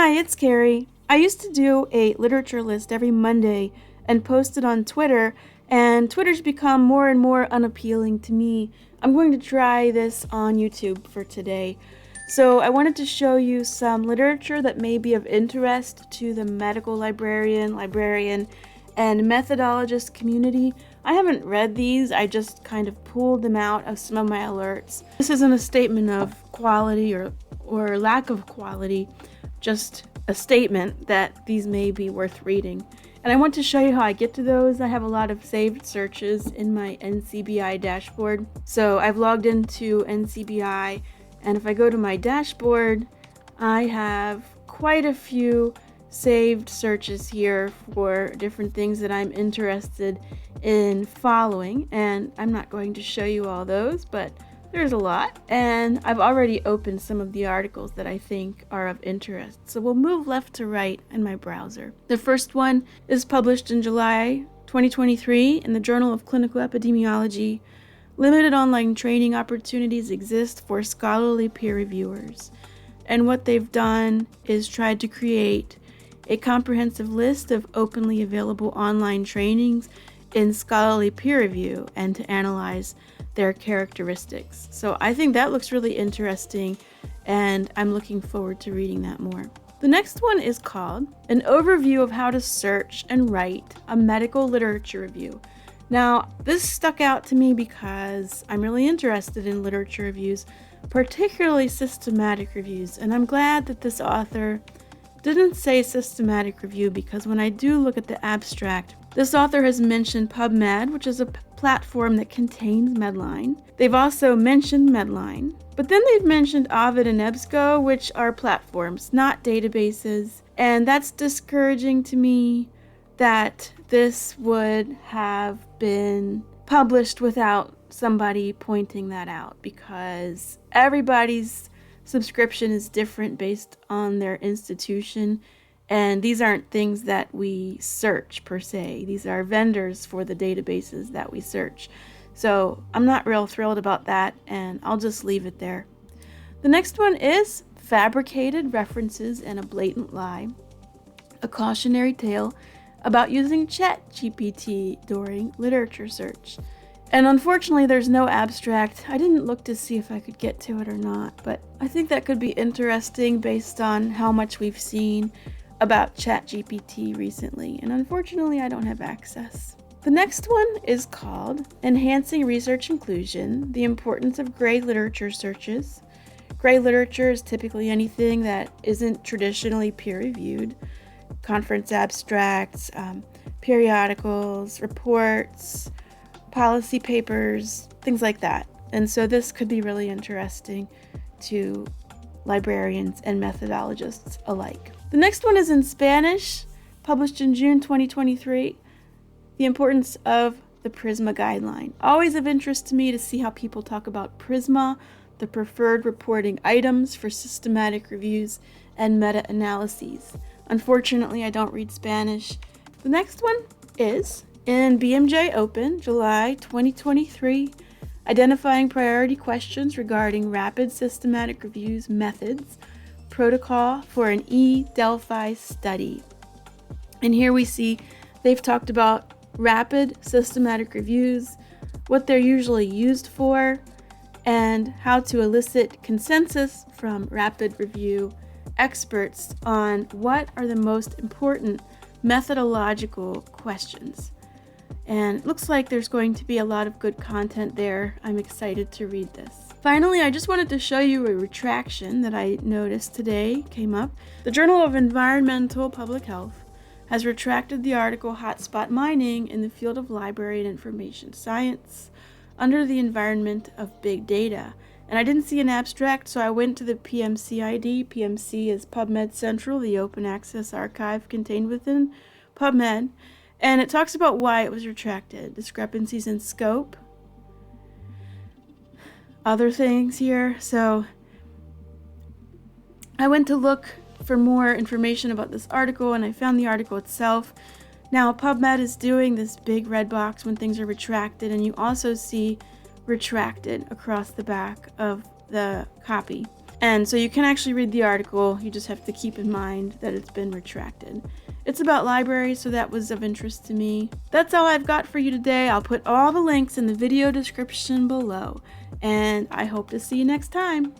Hi, it's Carrie. I used to do a literature list every Monday and post it on Twitter, and Twitter's become more and more unappealing to me. I'm going to try this on YouTube for today. So I wanted to show you some literature that may be of interest to the medical librarian, and methodologist community. I haven't read these, I just kind of pulled them out of some of my alerts. This isn't a statement of quality or lack of quality, just a statement that these may be worth reading. And I want to show you how I get to those. I have a lot of saved searches in my NCBI dashboard. So I've logged into NCBI, and if I go to my dashboard, I have quite a few saved searches here for different things that I'm interested in following, and I'm not going to show you all those, but there's a lot, and I've already opened some of the articles that I think are of interest. So we'll move left to right in my browser. The first one is published in July 2023 in the Journal of Clinical Epidemiology. Limited online training opportunities exist for scholarly peer reviewers. And what they've done is tried to create a comprehensive list of openly available online trainings in scholarly peer review and to analyze their characteristics. So I think that looks really interesting, and I'm looking forward to reading that more. The next one is called An Overview of How to Search and Write a Medical Literature Review. Now, this stuck out to me because I'm really interested in literature reviews, particularly systematic reviews, and I'm glad that this author didn't say systematic review, because when I do look at the abstract, this author has mentioned PubMed, which is a platform that contains Medline. They've also mentioned Medline, but then they've mentioned Ovid and EBSCO, which are platforms, not databases, and that's discouraging to me that this would have been published without somebody pointing that out, because everybody's subscription is different based on their institution, and these aren't things that we search per se. These are vendors for the databases that we search. So I'm not real thrilled about that, and I'll just leave it there. The next one is Fabricated References and a Blatant Lie, a cautionary tale about using ChatGPT during literature search. And unfortunately, there's no abstract. I didn't look to see if I could get to it or not, but I think that could be interesting based on how much we've seen about ChatGPT recently, and unfortunately, I don't have access. The next one is called Enhancing Research Inclusion, the Importance of Gray Literature Searches. Gray literature is typically anything that isn't traditionally peer-reviewed. Conference abstracts, periodicals, reports, policy papers, things like that. And so this could be really interesting to librarians and methodologists alike. The next one is in Spanish, published in June 2023, The Importance of the PRISMA Guideline. Always of interest to me to see how people talk about PRISMA, the preferred reporting items for systematic reviews and meta-analyses. Unfortunately, I don't read Spanish. The next one is in BMJ Open, July 2023, Identifying Priority Questions Regarding Rapid Systematic Reviews Methods, Protocol for an E-Delphi Study. And here we see they've talked about rapid systematic reviews, what they're usually used for, and how to elicit consensus from rapid review experts on what are the most important methodological questions. And it looks like there's going to be a lot of good content there. I'm excited to read this. Finally, I just wanted to show you a retraction that I noticed today came up. The Journal of Environmental Public Health has retracted the article Hotspot Mining in the Field of Library and Information Science under the environment of big data. And I didn't see an abstract, so I went to the PMCID. PMC is PubMed Central, the open access archive contained within PubMed. And it talks about why it was retracted, discrepancies in scope, other things here. So I went to look for more information about this article, and I found the article itself. Now, PubMed is doing this big red box when things are retracted, and you also see retracted across the back of the copy. And so you can actually read the article, you just have to keep in mind that it's been retracted. It's about libraries, so that was of interest to me. That's all I've got for you today. I'll put all the links in the video description below, and I hope to see you next time.